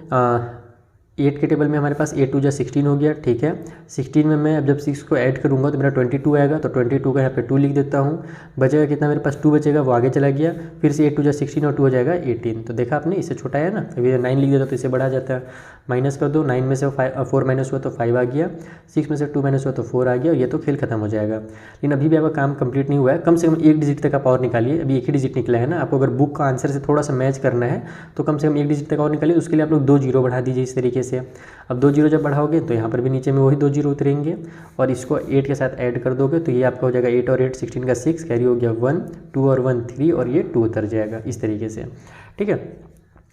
8 के टेबल में हमारे पास 8 2 जा 16 हो गया, ठीक है। 16 में मैं अब जब 6 को ऐड करूँगा तो मेरा 22 आएगा, तो 22 का यहाँ पे 2 लिख देता हूँ। बचेगा कितना मेरे पास 2 बचेगा, वो आगे चला गया, फिर से 8 2 जा 16 और 2 हो जाएगा 18। तो देखा आपने, इससे छोटा है ना, अभी 9 लिख देता तो इससे बड़ा जाता है। माइनस कर दो, 9 में से 4 माइनस हुआ तो 5 आ गया, 6 में से 2 माइनस हुआ तो 4 आ गया, और ये तो खेल खत्म हो जाएगा। लेकिन अभी भी आपका काम कंप्लीट नहीं हुआ है, कम से कम एक डिजिट तक आप और निकालिए। अभी एक ही डिजिट निकला है ना, आपको अगर बुक का आंसर से थोड़ा सा मैच करना है तो कम से कम एक डिजिट तक और निकालिए। उसके लिए आप लोग 2 जीरो बढ़ा दीजिए इस तरीके से। अब 2 जीरो जब बढ़ाओगे तो यहाँ पर भी नीचे में वही 2 जीरो उतरेंगे, और इसको 8 के साथ ऐड कर दोगे तो ये आपका हो जाएगा 8 और 8 16 का 6, कैरी हो गया 1, 2 और 1 3, और ये 2 उतर जाएगा इस तरीके से, ठीक है।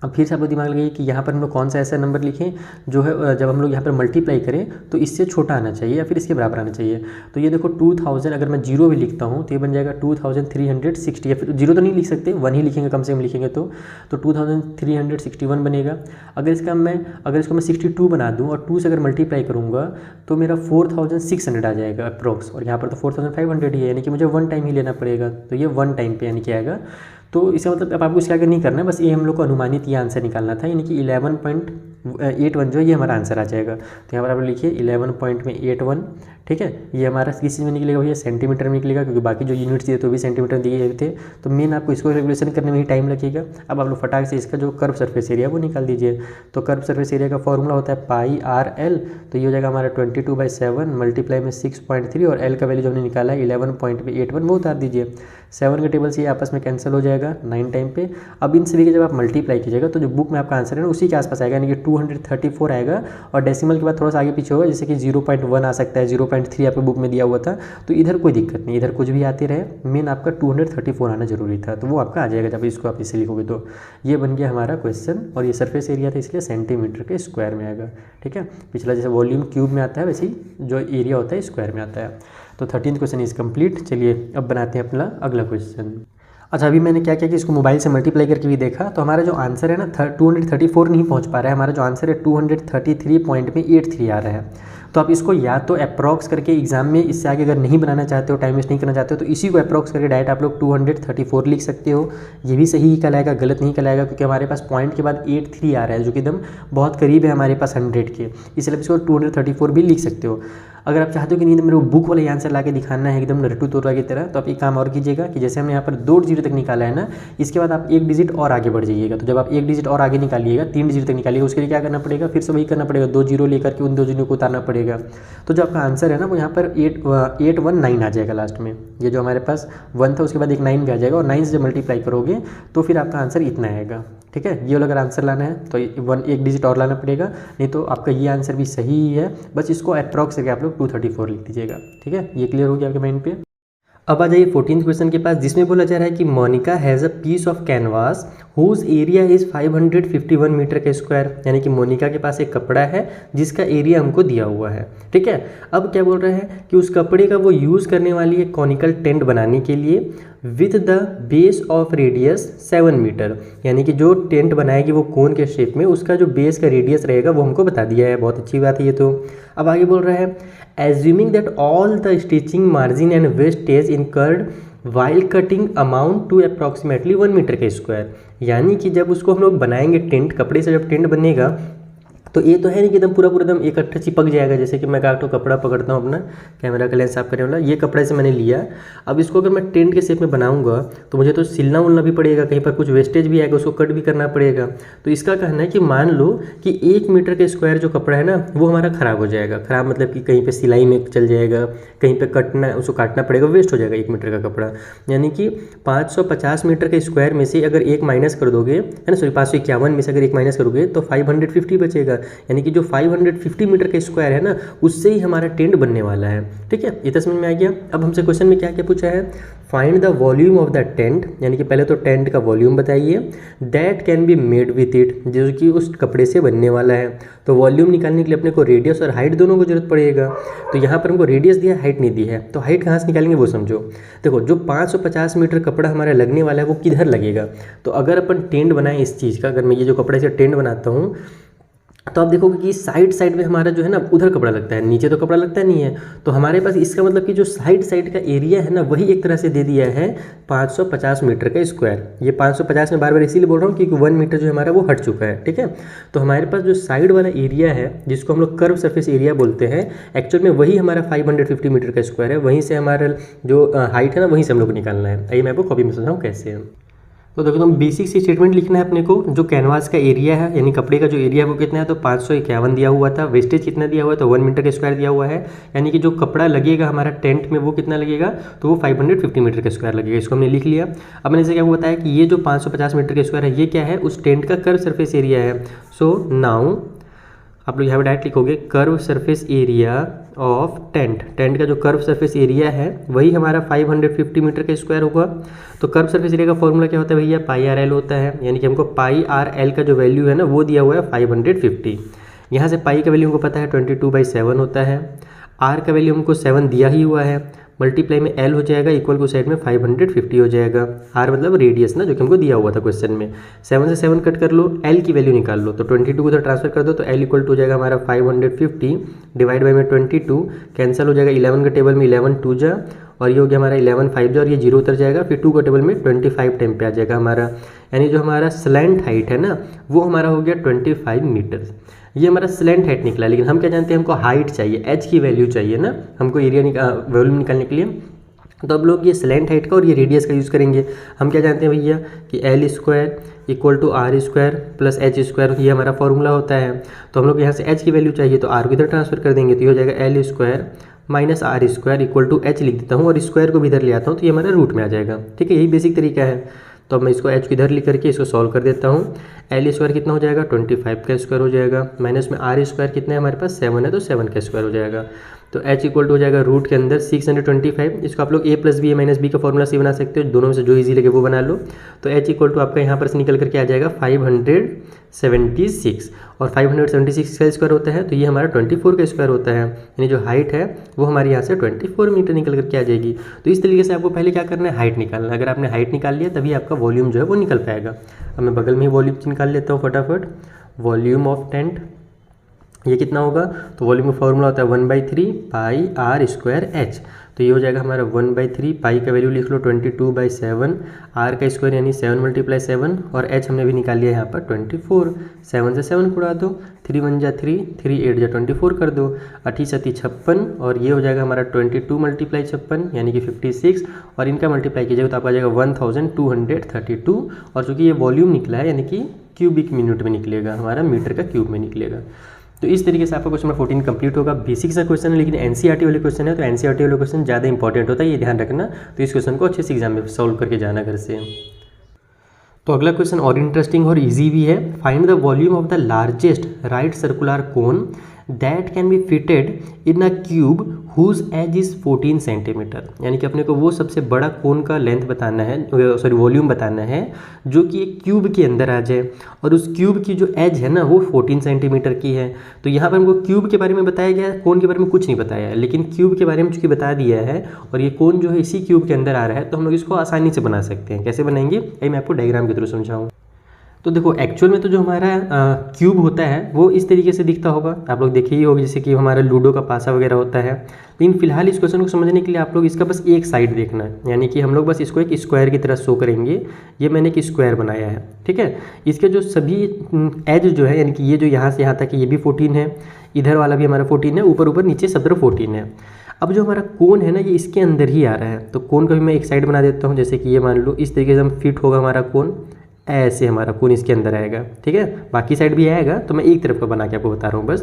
अब फिर से आप लोग दिमाग लगाइए कि यहाँ पर हम लोग कौन सा ऐसा नंबर लिखें जो है जब हम लोग यहाँ पर मल्टीप्लाई करें तो इससे छोटा आना चाहिए या फिर इसके बराबर आना चाहिए। तो ये देखो 2000, अगर मैं 0 भी लिखता हूँ तो ये बन जाएगा 2360, या फिर 0 तो नहीं लिख सकते, 1 ही लिखेंगे कम से कम लिखेंगे तो 2361 बनेगा। अगर इसको मैं 62 बना दूँ और 2 से अगर मल्टीप्लाई करूँगा तो मेरा 4600 आ जाएगा अप्रॉक्स, और यहाँ पर तो 4500 ही है, यानी कि मुझे 1 टाइम ही लेना पड़ेगा, तो ये 1 टाइम पे यानी कि आएगा। तो इसका मतलब अब आपको इसके आगे नहीं करना है, बस ये हम लोग को अनुमानित ये आंसर निकालना था, यानी कि 11.81 जो है ये हमारा आंसर आ जाएगा। तो यहाँ पर आप लिखिए 11.81, ठीक है। ये हमारा किस चीज़ में निकलेगा भैया, सेंटीमीटर में निकलेगा, क्योंकि बाकी जो यूनिट्स दिए तो भी सेंटीमीटर दिए थे। तो मेन आपको इसको कैलकुलेशन करने में ही टाइम लगेगा। अब आप लोग फटाक से इसका जो कर्व सरफेस एरिया वो निकाल दीजिए। तो कर्व सरफेस एरिया का फॉर्मूला होता है πr/l, तो ये हो जाएगा हमारा 22/7 मल्टीप्लाई में 6.3, और l का वैल्यू जो हमने निकाला है 11.81 वो उतार दीजिए। 7 के टेबल से ये आपस में कैंसिल हो जाएगा 9 टाइम पे। अब इन सभी के जब आप मल्टीप्लाई कीजिएगा तो जो बुक में आपका आंसर है ना उसी के आसपास आएगा, यानी कि 234 आएगा, और डेसिमल के बाद थोड़ा सा आगे पीछे होगा, जैसे कि 0.1 आ सकता है, 0.3 आपके बुक में दिया हुआ था। तो इधर कोई दिक्कत नहीं, इधर कुछ भी आते रहे, मेन आपका 234 आना जरूरी था, तो वो आपका आ जाएगा जब इसको आप इसे लिखोगे। तो ये बन गया हमारा क्वेश्चन, और ये सरफेस एरिया था इसलिए सेंटीमीटर के स्क्वायर में आएगा, ठीक है। पिछला जैसे वॉल्यूम क्यूब में आता है वैसे ही जो एरिया होता है स्क्वायर में आता है। तो 13th क्वेश्चन इज कंप्लीट। चलिए अब बनाते हैं अपना अगला क्वेश्चन। अच्छा, अभी मैंने क्या किया कि इसको मोबाइल से मल्टीप्लाई करके भी देखा, तो हमारा जो आंसर है ना 234 नहीं पहुंच पा रहा है, हमारा जो आंसर है 233.83 आ रहा है। तो आप इसको या तो अप्रॉक्स करके एग्जाम में इससे आगे अगर नहीं बनाना चाहते हो, टाइम वेस्ट नहीं करना चाहते हो, तो इसी को अप्रॉक्स करके डायरेक्ट आप लोग 234 लिख सकते हो। ये भी सही ही कहलाएगा, गलत नहीं कहलाएगा, क्योंकि हमारे पास पॉइंट के बाद 83 आ रहा है जो कि एकदम बहुत करीब है हमारे पास 100 के, इसलिए आप इसको 234 भी लिख सकते हो। अगर आप चाहते हो कि नहीं मेरे को बुक वाला आंसर ला के दिखाना है एकदम नट्टू तोरा की तरह, तो आप एक काम और कीजिएगा कि जैसे हमने यहाँ पर 2 डिजिट तक निकाला है ना, इसके बाद आप 1 डिजिट और आगे बढ़ जाइएगा। तो जब आप 1 डिजिट और आगे निकालिएगा, 3 डिजिट तक निकालिएगा, उसके लिए क्या करना पड़ेगा, फिर से वही करना पड़ेगा, 2 जीरो लेकर के उन 2 जीरो को उतारना पड़ेगा। तो जो आपका आंसर है ना वो यहाँ पर 819 आ जाएगा लास्ट में। ये जो हमारे पास 1 था उसके बाद एक 9 भी आ जाएगा, और 9 से जब मल्टीप्लाई करोगे तो फिर आपका आंसर इतना आएगा, ठीक है। ये अगर आंसर लाना है तो 1 डिजिट और लाना पड़ेगा, नहीं तो आपका ये आंसर भी सही ही है। बस इसको अप्रॉक्स करके आप लोग 234 लिख दीजिएगा, ठीक है। ये क्लियर हो गया आपके माइंड पे। अब आ जाइए 14th क्वेश्चन के पास, जिसमें बोला जा रहा है कि Monica has a piece of canvas whose area is 551 metre के स्क्वायर, यानी कि मोनिका के पास एक कपड़ा है जिसका एरिया हमको दिया हुआ है। ठीक है, अब क्या बोल रहे हैं कि उस कपड़े का वो यूज़ करने वाली है कॉनिकल टेंट बनाने के लिए with the base of radius 7 metre, यानी कि जो टेंट बनाएगी वो कोन के शेप में, उसका जो बेस का रेडियस रहेगा वो हमको बता दिया है। बहुत अच्छी बात है ये तो। अब आगे बोल रहा है assuming that all the stitching margin and wastage incurred while cutting amount to approximately 1 metre के स्क्वायर, यानी कि जब उसको हम लोग बनाएंगे टेंट, कपड़े से जब टेंट बनेगा तो ये तो है नहीं कि एकदम पूरा एकदम इकट्ठा चिपक जाएगा। जैसे कि मैं काटो कपड़ा पकड़ता हूँ अपना कैमरा का लेंस साफ करने वाला, ये कपड़े से मैंने लिया, अब इसको अगर मैं टेंट के शेप में बनाऊंगा तो मुझे तो सिलना उलना भी पड़ेगा, कहीं पर कुछ वेस्टेज भी आएगा, उसको कट भी करना पड़ेगा। तो इसका कहना है कि मान लो कि 1 मीटर के स्क्वायर जो कपड़ा है ना वो हमारा ख़राब हो जाएगा। ख़राब मतलब कि कहीं पर सिलाई में चल जाएगा, कहीं पर कटना, उसको काटना पड़ेगा, वेस्ट हो जाएगा 1 मीटर का कपड़ा। यानी कि 550 मीटर के स्क्वायर में से अगर 1 माइनस कर दोगे, है ना, सॉरी 551 में से अगर 1 माइनस करोगे तो 550 बचेगा, यानी कि जो 550 मीटर का स्क्वायर है ना उससे ही हमारा टेंट बनने वाला है। ठीक है, ये तो समझ में आ गया। अब हमसे क्वेश्चन में क्या क्या पूछा है, find the volume of the tent, यानी कि पहले तो टेंट का वॉल्यूम बताइए, that can be made with it, जो कि उस कपड़े से बनने वाला है। तो वॉल्यूम निकालने के लिए अपने को रेडियस और हाइट दोनों को जरूरत पड़ेगा। तो यहाँ पर हमको रेडियस दिया, हाइट नहीं दी है, तो हाइट कहाँ से निकालेंगे वो समझो। देखो जो 550 मीटर कपड़ा हमारा लगने वाला है वो किधर लगेगा, तो अगर अपन टेंट बनाएं इस चीज़ का, अगर मैं ये जो कपड़े से टेंट बनाता हूँ तो आप देखोगे कि साइड में हमारा जो है ना उधर कपड़ा लगता है, नीचे तो कपड़ा लगता नहीं है। तो हमारे पास इसका मतलब कि जो साइड का एरिया है ना वही एक तरह से दे दिया है 550 मीटर का स्क्वायर। ये 550 में बार बार इसीलिए बोल रहा हूँ क्योंकि 1 मीटर जो हमारा वो हट चुका है। ठीक है, तो हमारे पास जो साइड वाला एरिया है जिसको हम लोग कर्व सरफेस एरिया बोलते हैं, एक्चुअल में वही हमारा 550 मीटर का स्क्वायर है। वहीं से हमारा जो हाइट है ना वहीं से हम लोग को निकालना है। आइए मैं आपको कॉपी में समझाऊँ कैसे है। तो देखो तुम बेसिक सी स्टेटमेंट लिखना है अपने को। जो कैनवास का एरिया है यानी कपड़े का जो एरिया है वो कितना है, तो 551 दिया हुआ था। वेस्टेज कितना दिया हुआ है, तो 1 मीटर का स्क्वायर दिया हुआ है। यानी कि जो कपड़ा लगेगा हमारा टेंट में वो कितना लगेगा, तो वो 550 मीटर का स्क्वायर लगेगा। इसको हमने लिख लिया। अब मैंने जैसे क्या बताया कि ये जो 550 मीटर का स्क्वायर है ये क्या है, उस टेंट का कर्व सरफेस एरिया है। सो नाउ आप लोग यहाँ पे डायरेक्ट लिखोगे curve surface area of tent. Tent का जो कर्व सरफेस एरिया है वही हमारा 550 मीटर का स्क्वायर होगा। तो कर्व सरफेस एरिया का फॉर्मूला क्या होता है भैया, पाई आर एल होता है। यानी कि हमको पाई आर एल का जो वैल्यू है ना वो दिया हुआ है 550। यहाँ से पाई का वैल्यू हमको पता है 22/7 होता है। आर का वैल्यू हमको 7 दिया ही हुआ है, मल्टीप्लाई में एल हो जाएगा, इक्वल को साइड में 550 हो जाएगा। आर मतलब रेडियस ना जो कि हमको दिया हुआ था क्वेश्चन में। 7 से 7 कट कर लो, एल की वैल्यू निकाल लो, तो 22 को उधर ट्रांसफर कर दो, तो एल इक्वल टू हो जाएगा हमारा 550 डिवाइड बाई में 22 कैंसिल हो जाएगा। 11 के टेबल में 11 2 जा, और ये हो गया हमारा 11 5 जा, और ये 0 उतर जाएगा। फिर 2 का टेबल में 25 टाइम पे आ जाएगा हमारा। यानी जो हमारा स्लैंट हाइट है ना वो हमारा हो गया 25 मीटर। ये हमारा स्लैंट हाइट निकला। लेकिन हम क्या जानते हैं, हमको हाइट चाहिए, एच की वैल्यू चाहिए ना हमको एरिया वॉल्यूम निकालने के लिए। तो अब लोग ये स्लैंट हाइट का और ये रेडियस का यूज़ करेंगे। हम क्या जानते हैं भैया कि L square equal to R square plus H square, ये हमारा फॉर्मूला होता है। तो हम लोग यहाँ से एच की वैल्यू चाहिए तो आर को इधर ट्रांसफर कर देंगे, तो ये हो जाएगा L square minus R square equal to H लिख देता हूँ, और स्क्वायर को भी इधर ले आता हूँ तो ये हमारा रूट में आ जाएगा। ठीक है, यही बेसिक तरीका है। तो अब मैं इसको एच को इधर लिख करके इसको सॉल्व कर देता हूँ। एल स्क्वायर कितना हो जाएगा, 25 का स्क्वायर हो जाएगा, माइनस में आर स्क्वायर कितना है हमारे पास 7 है, तो 7 का स्क्वायर हो जाएगा। तो एच इक्वल टू हो जाएगा रूट के अंदर 625। इसको आप लोग ए प्लस बी ए माइनस बी का फॉर्मूला से बना सकते हो, दोनों में से जो इजी लगे वो बना लो। तो एच इक्वल टू आपका यहाँ पर से निकल करके आ जाएगा 576, और 576 का स्क्वायर होता है तो ये हमारा 24 का स्क्वायर होता है। यानी जो हाइट है वो हमारे यहाँ से 24 मीटर निकल करके आ जाएगी। तो इस तरीके से आपको पहले क्या करना है, हाइट निकालना है। अगर आपने हाइट निकाल लिया तभी आपका वॉल्यूम जो है वो निकल पाएगा। अब मैं बगल में ही वॉल्यूम निकाल लेता हूँ फटाफट। वॉल्यूम ऑफ टेंट ये कितना होगा, तो वॉल्यूम का फॉर्मूला होता है 1/3 पाई आर स्क्वायर एच। तो ये हो जाएगा हमारा 1/3, पाई का वैल्यू लिख लो 22/7, आर का स्क्वायर यानी 7 × 7, और एच हमने भी निकाल लिया यहाँ पर 24। 7 से 7 उड़ा दो, 3 1 जा 3, 3 8 जा 24 कर दो, 8 7 56, और ये हो जाएगा हमारा 22 × 56 यानी कि 56, और इनका मल्टीप्लाई कीजिएगा तो आपको आ जाएगा 1232। और चूँकि ये वॉल्यूम निकला है यानी कि क्यूबिक मिनट में निकलेगा, हमारा मीटर का क्यूब में निकलेगा। तो इस तरीके से आपका क्वेश्चन नंबर 14 कंप्लीट होगा। बेसिक सा क्वेश्चन है लेकिन एनसीईआरटी वाले क्वेश्चन है, तो एनसीईआरटी वाले क्वेश्चन ज़्यादा इंपॉर्टेंट होता है, ये ध्यान रखना। तो इस क्वेश्चन को अच्छे से एग्जाम में सॉल्व करके जाना घर से। तो अगला क्वेश्चन और इंटरेस्टिंग और इजी भी है। Find the volume of the largest right circular cone that can be fitted in a cube whose edge is 14 centimetre, यानी कि अपने को वो सबसे बड़ा कोन का लेंथ बताना है, सॉरी वॉल्यूम बताना है जो कि एक क्यूब के अंदर आ जाए, और उस क्यूब की जो एज है ना वो 14 सेंटीमीटर की है। तो यहाँ पर हमको क्यूब के बारे में बताया गया है, कोन के बारे में कुछ नहीं बताया है, लेकिन क्यूब के बारे में चूँकि बता दिया है और ये कोन जो है इसी क्यूब के अंदर आ रहा है, तो हम लोग इसको आसानी से बना सकते हैं। कैसे बनाएंगे ये मैं आपको डायग्राम के थ्रू समझाऊँ। तो देखो एक्चुअल में तो जो हमारा क्यूब होता है वो इस तरीके से दिखता होगा, आप लोग देखे ही होगा, जैसे कि हमारा लूडो का पासा वगैरह होता है। लेकिन फिलहाल इस क्वेश्चन को समझने के लिए आप लोग इसका बस एक साइड देखना है, यानी कि हम लोग बस इसको एक स्क्वायर की तरह शो करेंगे। ये मैंने एक स्क्वायर बनाया है, ठीक है। इसके जो सभी एज जो है, यानी कि ये जो यहाँ से यहाँ तक ये भी 14 है, इधर वाला भी हमारा 14 है, ऊपर ऊपर नीचे सब तरफ 14 है। अब जो हमारा कोन है ना ये इसके अंदर ही आ रहा है, तो कोन का भी मैं एक साइड बना देता हूँ। जैसे कि ये मान लो इस तरीके से हम फिट होगा हमारा कोन, ऐसे हमारा कोन इसके अंदर आएगा, ठीक है। बाकी साइड भी आएगा, तो मैं एक तरफ का बना के आपको बता रहा हूँ बस,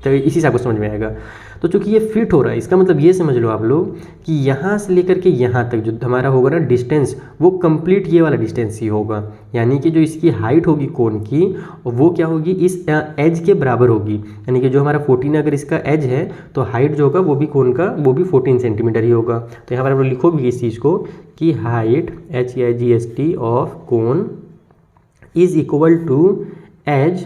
तो इसी से आपको समझ में आएगा। तो चूंकि ये फिट हो रहा है, इसका मतलब ये समझ लो आप लोग कि यहाँ से लेकर के यहाँ तक जो हमारा होगा ना डिस्टेंस, वो कंप्लीट ये वाला डिस्टेंस ही होगा। यानी कि जो इसकी हाइट होगी कोन की, वो क्या होगी, इस एज के बराबर होगी। यानी कि जो हमारा 14 अगर इसका एज है, तो हाइट जो होगा वो भी कोन का वो भी 14 सेंटीमीटर ही होगा। तो यहाँ पर आप लोग लिखोगे इस चीज़ को कि height HEIGHT of cone is equal to edge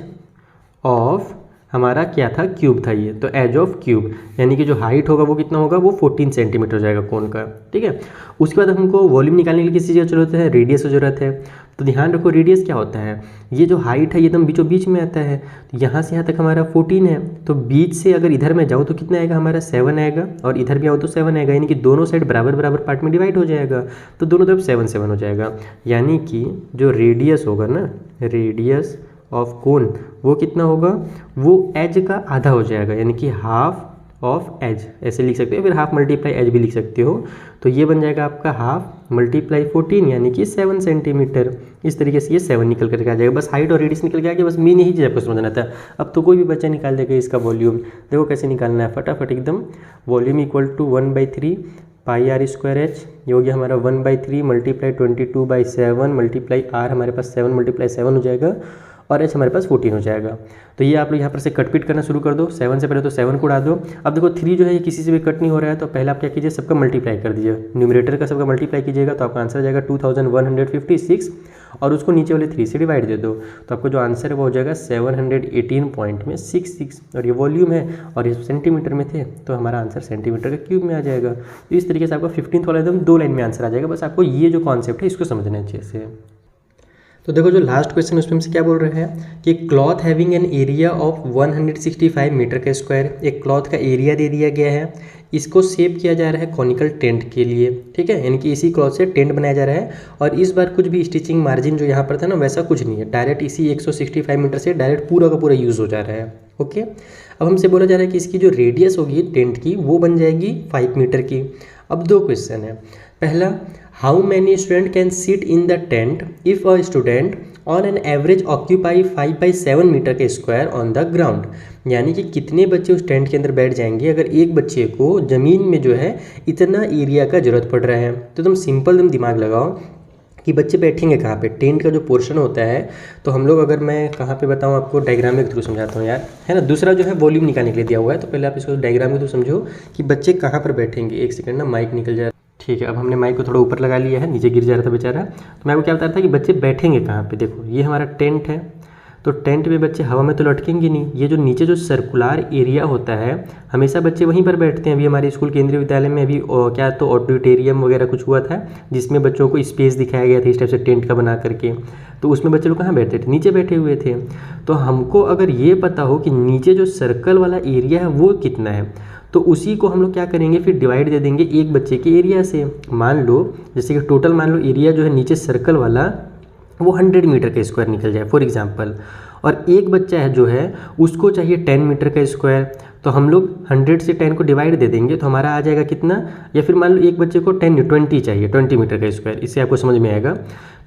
of हमारा क्या था, क्यूब था ये, तो एज ऑफ क्यूब, यानी कि जो हाइट होगा वो कितना होगा, वो 14 सेंटीमीटर हो जाएगा कोन का, ठीक है। उसके बाद हमको वॉल्यूम निकालने के लिए किसी चीज़ की जरूरत है, रेडियस की जरूरत है। तो ध्यान रखो रेडियस क्या होता है, ये जो हाइट है ये एकदम बीचों बीच में आता है, तो यहाँ से यहाँ तक हमारा 14 है, तो बीच से अगर इधर में जाऊँ तो कितना आएगा हमारा 7 आएगा, और इधर भी आऊँ तो 7 आएगा, यानी कि दोनों साइड बराबर बराबर पार्ट में डिवाइड हो जाएगा, तो दोनों तरफ 7 7 हो जाएगा। यानी कि जो रेडियस होगा ना, रेडियस ऑफ कोन वो कितना होगा, वो एज का आधा हो जाएगा, यानी कि हाफ ऑफ एज, ऐसे लिख सकते हो, फिर हाफ मल्टीप्लाई एज भी लिख सकते हो। तो ये बन जाएगा आपका हाफ मल्टीप्लाई 14, यानी कि 7 सेंटीमीटर। इस तरीके से ये 7 निकल करके आ जाएगा। बस हाइट और रेडियस निकल के आ गया, बस मेन यही चीज़ आपको समझना था। अब तो कोई भी बच्चा निकाल देगा इसका वॉल्यूम। देखो कैसे निकालना है फटाफट एकदम। Volume equal to 1/3 pi R square H, ये हो गया हमारा 1/3 मल्टीप्लाई 22/7 मल्टीप्लाई आर, हमारे पास 7 मल्टीप्लाई 7 हो जाएगा, और एच हमारे पास 14 हो जाएगा। तो ये आप लोग यहाँ पर से कटपीट करना शुरू कर दो। 7 से पहले तो 7 को उड़ा दो। अब देखो 3 जो है ये किसी से भी कट नहीं हो रहा है, तो पहले आप क्या कीजिए, सबका मल्टीप्लाई कर दीजिए, न्यूमरेटर का सबका मल्टीप्लाई कीजिएगा, तो आपका आंसर आ जाएगा 2156, और उसको नीचे वाले 3 से डिवाइड दे दो, तो आपको जो आंसर है वो हो जाएगा 718.66, और ये वॉल्यूम है और ये सेंटीमीटर में थे, तो हमारा आंसर सेंटीमीटर का क्यूब में आ जाएगा। तो इस तरीके से आपका 15th वाला एकदम 2 लाइन में आंसर आ जाएगा। बस आपको ये जो कॉन्सेप्ट है इसको समझना चाहिए से। तो देखो जो लास्ट क्वेश्चन उसमें हमसे क्या बोल रहे हैं कि cloth having an area of 165 metre का स्क्वायर, एक क्लॉथ का एरिया दे दिया गया है, इसको शेप किया जा रहा है कॉनिकल टेंट के लिए, ठीक है। यानी कि इसी क्लॉथ से टेंट बनाया जा रहा है, और इस बार कुछ भी स्टिचिंग मार्जिन जो यहाँ पर था ना वैसा कुछ नहीं है, डायरेक्ट इसी 165 मीटर से डायरेक्ट पूरा का पूरा यूज़ हो जा रहा है, ओके। अब हमसे बोला जा रहा है कि इसकी जो रेडियस होगी टेंट की वो बन जाएगी 5 मीटर की। अब 2 क्वेश्चन है। पहला, how many student can sit in the tent if a student on an average occupy 5/7 metre के स्क्वायर ऑन द ग्राउंड, यानी कि कितने बच्चे उस टेंट के अंदर बैठ जाएंगे अगर एक बच्चे को ज़मीन में जो है इतना एरिया का ज़रूरत पड़ रहा है। तो तुम सिंपल तुम दिमाग लगाओ कि बच्चे बैठेंगे कहाँ पे, टेंट का जो पोर्शन होता है, तो हम लोग अगर मैं कहाँ पे बताऊँ आपको, डायग्राम के थ्रू समझाता हूँ यार, है ना। दूसरा जो है वॉल्यूम निकालने के लिए दिया हुआ है, तो पहले आप इसको डायग्राम के थ्रू समझो कि बच्चे कहाँ पर बैठेंगे। एक सेकंड ना, माइक निकल जाए, ठीक है। अब हमने माइक को थोड़ा ऊपर लगा लिया है, नीचे गिर जा रहा था बेचारा। तो मैं आपको क्या बता रहा था कि बच्चे बैठेंगे कहाँ पे। देखो ये हमारा टेंट है, तो टेंट में बच्चे हवा में तो लटकेंगे नहीं, ये जो नीचे जो सर्कुलर एरिया होता है हमेशा बच्चे वहीं पर बैठते हैं। अभी हमारे स्कूल केंद्रीय विद्यालय में अभी क्या तो ऑडिटोरियम वगैरह कुछ हुआ था, जिसमें बच्चों को स्पेस दिखाया गया था इस टाइप से टेंट का बना करके, तो उसमें बच्चे लोग कहाँ बैठते थे, नीचे बैठे हुए थे। तो हमको अगर ये पता हो कि नीचे जो सर्कल वाला एरिया है वो कितना है, तो उसी को हम लोग क्या करेंगे, फिर डिवाइड दे देंगे एक बच्चे के एरिया से। मान लो जैसे कि टोटल मान लो एरिया जो है नीचे सर्कल वाला वो 100 मीटर का स्क्वायर निकल जाए फॉर एग्जांपल, और एक बच्चा है जो है उसको चाहिए 10 मीटर का स्क्वायर, तो हम लोग 100 से 10 को डिवाइड दे देंगे, तो हमारा आ जाएगा कितना, या फिर मान लो एक बच्चे को 20 चाहिए, 20 मीटर का स्क्वायर, इससे आपको समझ में आएगा।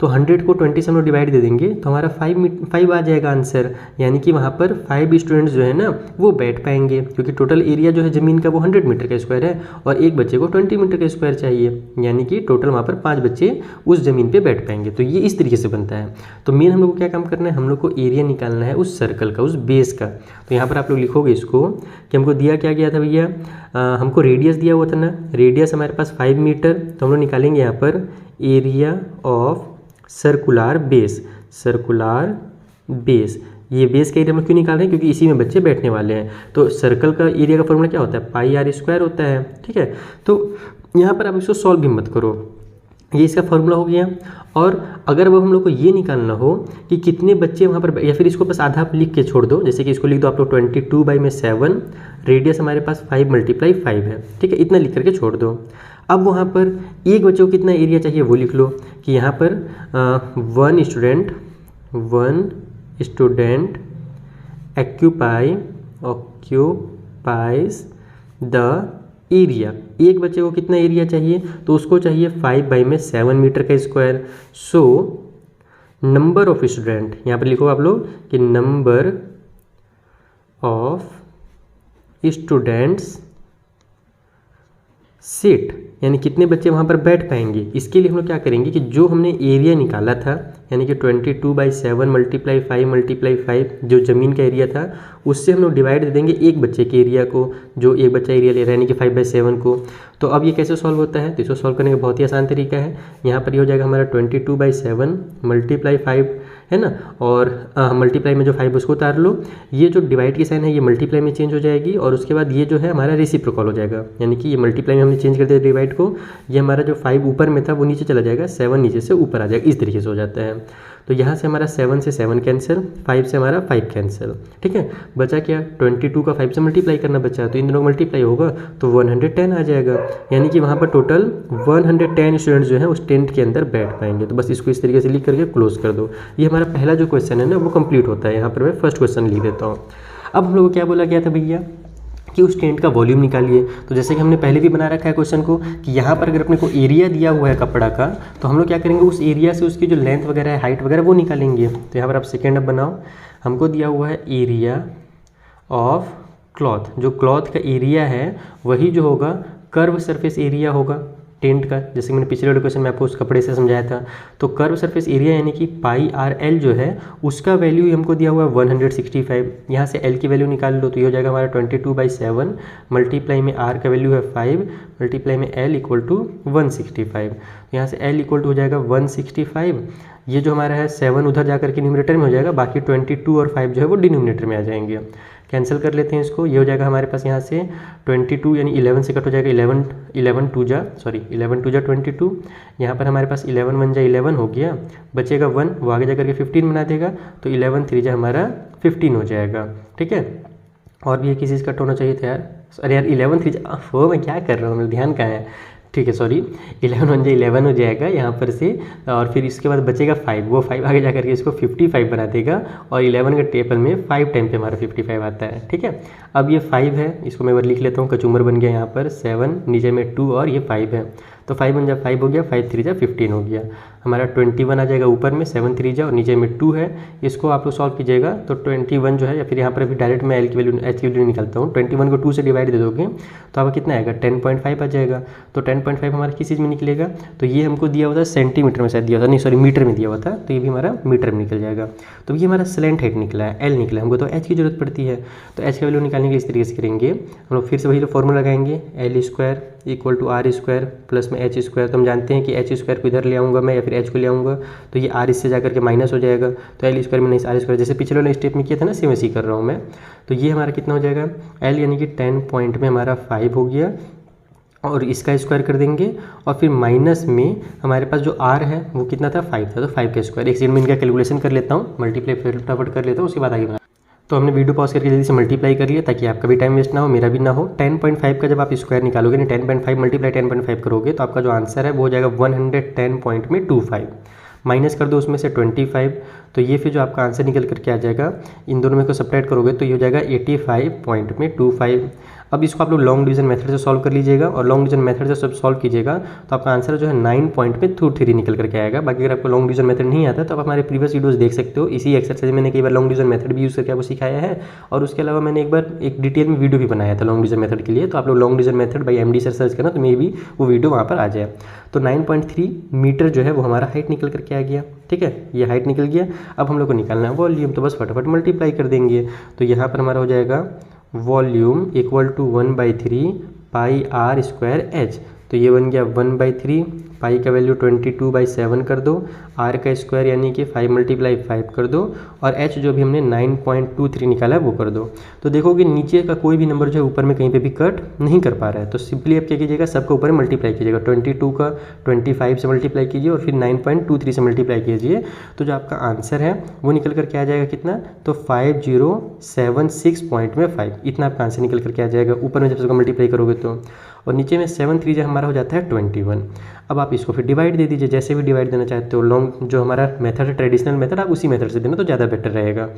तो 100 को 20 से हम लोग डिवाइड दे देंगे, तो हमारा 5 आ जाएगा आंसर, यानी कि वहाँ पर 5 स्टूडेंट्स जो है ना वो बैठ पाएंगे, क्योंकि टोटल एरिया जो है ज़मीन का वो 100 मीटर का स्क्वायर है, और एक बच्चे को 20 मीटर का स्क्वायर चाहिए, यानी कि टोटल वहाँ पर 5 बच्चे उस ज़मीन पर बैठ पाएंगे। तो ये इस तरीके से बनता है। तो मेन हम लोग को क्या काम करना है, हम लोग को एरिया निकालना है उस सर्कल का, उस बेस का। तो यहाँ पर आप लोग लिखोगे इसको कि हमको दिया क्या गया था भैया, हमको रेडियस दिया हुआ था ना, रेडियस हमारे पास 5 मीटर, तो हम लोग निकालेंगे यहाँ पर area of circular base, circular base. ये बेस का एरिया हम क्यों निकाल रहे हैं, क्योंकि इसी में बच्चे बैठने वाले हैं। तो सर्कल का एरिया का फॉर्मूला क्या होता है, पाई आर स्क्वायर होता है, ठीक है। तो यहाँ पर आप इसको सॉल्व भी मत करो, ये इसका फॉर्मूला हो गया। और अगर वो हम लोग को ये निकालना हो कि कितने बच्चे वहाँ पर, या फिर इसको बस आधा आप लिख के छोड़ दो, जैसे कि इसको लिख दो आप लोग 22/7, रेडियस हमारे पास 5 × 5 है, ठीक है, इतना लिख करके छोड़ दो। अब वहाँ पर एक बच्चे को कितना एरिया चाहिए वो लिख लो कि यहाँ पर one student occupies the area, एक बच्चे को कितना एरिया चाहिए, तो उसको चाहिए 5/7 मीटर का square. So number of student, यहाँ पर लिखो आप लोग कि नंबर ऑफ स्टूडेंट्स सीट, यानी कितने बच्चे वहाँ पर बैठ पाएंगे। इसके लिए हम लोग क्या करेंगे कि जो हमने एरिया निकाला था, यानी कि 22/7 × 5 × 5 जो ज़मीन का एरिया था, उससे हम लोग डिवाइड दे देंगे एक बच्चे के एरिया को, जो एक बच्चा एरिया ले रहा है, यानी कि 5/7 को। तो अब ये कैसे सॉल्व होता है, तो इसको सॉल्व करने का बहुत ही आसान तरीका है। यहाँ पर ये हो जाएगा हमारा 22/7 × 5 है ना, और मल्टीप्लाई में जो 5 उसको उतार लो, ये जो डिवाइड की साइन है ये मल्टीप्लाई में चेंज हो जाएगी, और उसके बाद ये जो है हमारा रेसिप्रोकल हो जाएगा, यानी कि ये मल्टीप्लाई में हमने चेंज कर दिया डिवाइड को, ये हमारा जो 5 ऊपर में था वो नीचे चला जाएगा, 7 नीचे से ऊपर आ जाएगा, इस तरीके से हो जाता है। तो यहाँ से हमारा 7 से 7 कैंसिल, 5 से हमारा 5 कैंसिल, ठीक है। बचा क्या, 22 का 5 से मल्टीप्लाई करना बचा, तो इन दोनों मल्टीप्लाई होगा तो 110 आ जाएगा, यानी कि वहाँ पर टोटल 110 स्टूडेंट्स जो है उस टेंट के अंदर बैठ पाएंगे। तो बस इसको इस तरीके से लिख करके क्लोज कर दो। ये हमारा पहला जो क्वेश्चन है ना वो कंप्लीट होता है। यहाँ पर मैं फर्स्ट क्वेश्चन लिख देता हूँ। अब हम लोग को क्या बोला गया था भैया कि उस टेंट का वॉल्यूम निकालिए। तो जैसे कि हमने पहले भी बना रखा है क्वेश्चन को कि यहाँ पर अगर अपने को एरिया दिया हुआ है कपड़ा का, तो हम लोग क्या करेंगे, उस एरिया से उसकी जो लेंथ वगैरह है, हाइट वगैरह वो निकालेंगे। तो यहाँ पर आप सेकेंड अब बनाओ, हमको दिया हुआ है एरिया ऑफ क्लॉथ, जो क्लॉथ का एरिया है वही जो होगा कर्व सरफेस एरिया होगा टेंट का, जैसे मैंने पिछले वाले क्वेश्चन में आपको उस कपड़े से समझाया था। तो कर्व सरफेस एरिया यानी कि πRL जो है उसका वैल्यू हमको दिया हुआ है 165। यहाँ से L की वैल्यू निकाल लो, तो ये हो जाएगा हमारा 22/7 मल्टीप्लाई में R का वैल्यू है 5 मल्टीप्लाई में L = 165। यहाँ से L = हो जाएगा 165। ये जो हमारा है 7 उधर जा करके न्यूमरेटर में हो जाएगा, बाकी 22 और 5 जो है वो डिनोमिनेटर में आ जाएंगे। कैंसिल कर लेते हैं इसको, ये हो जाएगा हमारे पास यहाँ से 22 यानी 11 से कट हो जाएगा, 11 2 जा 22। यहाँ पर हमारे पास 11 1 जा 11 हो गया, बचेगा 1, वो आगे जा करके 15 बना देगा, तो 11 3 जा हमारा 15 हो जाएगा, ठीक है। और भी एक ही चीज़ कट होना चाहिए था यार, अरे यार 11 3 जा, हो मैं क्या कर रहा हूँ, मेरा ध्यान कहाँ है, ठीक है सॉरी, 11 1 जा 11 हो जाएगा यहाँ पर से, और फिर इसके बाद बचेगा 5, वो 5 आगे जा करके इसको 55 बना देगा, और 11 के टेबल में 5 टाइम पे हमारा 55 आता है, ठीक है। अब ये 5 है, इसको मैं बार लिख लेता हूँ, कचूमर बन गया यहाँ पर 7, नीचे में 2 और ये 5 है, तो 5 1 जा 5 हो गया, 5 3 जा 15 हो गया, हमारा 21 आ जाएगा ऊपर में, 7 3 जा और नीचे में 2 है। इसको आप लोग सॉल्व कीजिएगा तो 21 जो है, या फिर यहाँ पर अभी डायरेक्ट मैं H की वैल्यू निकालता हूँ, 21 को 2 से डिवाइड दे दोगे तो आपका कितना आएगा 10.5 आ जाएगा। तो 10.5 हमारा किस चीज़ में निकलेगा, तो ये हमको दिया हुआ था सेंटीमीटर में शायद दिया था, नहीं सॉरी मीटर में दिया हुआ था, तो ये भी हमारा मीटर में निकल जाएगा। तो ये हमारा स्लैंट हाइट निकला है, L निकला है, हमको तो H की जरूरत पड़ती है। तो H का वैल्यू निकालने के लिए इस तरीके से करेंगे हम लोग, फिर से वही फॉर्मूला लगाएंगे, L² = R² प्लस में H²। तो हम जानते हैं कि H² को इधर ले आऊँगा मैं, या फिर H को ले आऊँगा तो ये R इससे जाकर के माइनस हो जाएगा, तो L² माइनस R², जैसे पिछले वाले स्टेप में किया था ना, सेम वैसे ही कर रहा हूँ मैं। तो ये हमारा कितना हो जाएगा, L यानी कि 10 पॉइंट में हमारा 5 हो गया, और इसका स्क्वायर कर देंगे, और फिर माइनस में हमारे पास जो R है वो कितना था 5 था, तो 5 का स्क्वायर। एक सेकंड में इनका कैलकुलेशन कर लेता हूँ, मल्टीप्लाई फटाफट कर लेता हूँ, उसके बाद आगे बढ़ा। तो हमने वीडियो पॉज करके जल्दी से मल्टीप्लाई कर लिया ताकि आपका भी टाइम वेस्ट ना हो, मेरा भी ना हो। 10.5 का जब आप स्क्वायर निकालोगे ना, 10.5 मल्टीप्लाई 10.5 करोगे तो आपका जो आंसर है वो हो जाएगा 110.25। माइनस कर दो उसमें से 25, तो ये फिर जो आपका आंसर निकल करके आ जाएगा, इन दोनों में को सब्ट्रैक्ट करोगे तो ये हो जाएगा 85.25। अब इसको आप लोग लॉन्ग डिवीजन मेथड से सॉल्व कर लीजिएगा, और लॉन्ग डिवीजन मेथड से सब सॉल्व कीजिएगा तो आपका आंसर जो है 9.23 निकल करके आएगा। बाकी अगर आपको लॉन्ग डिवीजन मेथड नहीं आता तो आप हमारे प्रीवियस वीडियोस देख सकते हो, इसी एक्सरसाइज मैंने कई बार लॉन्ग डिवीजन मेथड भी यूज़ करके आपको सिखाया है, और उसके अलावा मैंने एक बार एक डिटेल में वीडियो भी बनाया था लॉन्ग डिवीजन मेथड के लिए। तो आप लोग long division method by MD sir search करना तो मे भी वो वीडियो वहाँ पर आ जाए। तो 9.3 मीटर जो है वो हमारा हाइट निकल करके आ गया, ठीक है, ये हाइट निकल गया। अब हम लोग को निकालना है वॉल्यूम, तो बस फटाफट मल्टीप्लाई कर देंगे, तो यहाँ पर हमारा हो जाएगा volume equal to 1/3 pi R square H. तो ये बन गया 1/3, पाई का वैल्यू 22/7 कर दो, आर का स्क्वायर यानी कि 5 × 5 कर दो, और एच जो भी हमने 9.23 निकाला है वो कर दो। तो देखो कि नीचे का कोई भी नंबर जो है ऊपर में कहीं पे भी कट नहीं कर पा रहा है। तो सिंपली आप क्या कीजिएगा, सबके ऊपर मल्टीप्लाई कीजिएगा, 22 का 25 से मल्टीप्लाई कीजिए और फिर 9.23 से मल्टीप्लाई कीजिए। तो जो आपका आंसर है वो निकल कर के आ जाएगा कितना, तो 5076.5, इतना आपका आंसर निकल कर के आ जाएगा ऊपर में जब सबका मल्टीप्लाई करोगे तो। और नीचे में 7 3 जो हमारा हो जाता है 21। अब आप इसको फिर डिवाइड दे दीजिए, जैसे भी डिवाइड देना चाहते हो। लॉन्ग जो हमारा मेथड है, ट्रेडिशनल मेथड, आप उसी मेथड से देना तो ज़्यादा बेटर रहेगा।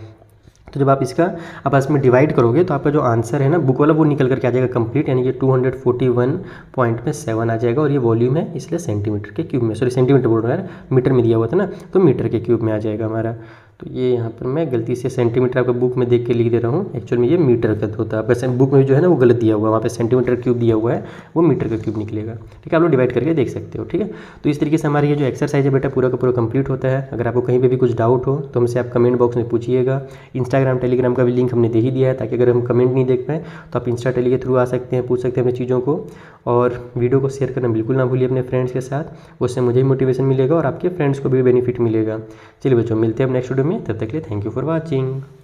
तो जब आप इसका आप इसमें डिवाइड करोगे तो आपका जो आंसर है ना बुक वाला, वो निकल करके आ जाएगा कंप्लीट, यानी कि 241.7 आ जाएगा। और ये वॉल्यूम है इसलिए सेंटीमीटर के क्यूब में, सॉरी सेंटीमीटर बोल रहा है, मीटर में दिया हुआ था ना, तो मीटर के क्यूब में आ जाएगा हमारा। तो ये यहाँ पर मैं गलती से सेंटीमीटर आपका बुक में देख के लिख दे रहा हूँ, एक्चुअल में ये मीटर का होता है। आपका बुक में जो है ना वो गलत दिया हुआ है, वहाँ पे सेंटीमीटर क्यूब दिया हुआ है, वो मीटर का क्यूब निकलेगा। ठीक है, आप लोग डिवाइड करके देख सकते हो। ठीक है, तो इस तरीके से हमारा ये जो एक्सरसाइज है बेटा पूरा का पूरा कंप्लीट होता है। अगर आपको कहीं पे भी कुछ डाउट हो तो हमसे आप कमेंट बॉक्स में पूछिएगा। इंस्टाग्राम टेलीग्राम का भी लिंक हमने दे ही दिया है, ताकि अगर हम कमेंट नहीं देख पाएँ तो आप इंस्टा टेली के थ्रू आ सकते हैं, पूछ सकते हैं अपनी चीज़ों को। और वीडियो को शेयर करना बिल्कुल ना भूलिए अपने फ्रेंड्स के साथ, उससे मुझे ही मोटिवेशन मिलेगा और आपके फ्रेंड्स को भी बेनिफिट मिलेगा। चलिए बच्चों, मिलते हैं अब नेक्स्ट वीडियो में, तब तक के लिए थैंक यू फॉर वॉचिंग।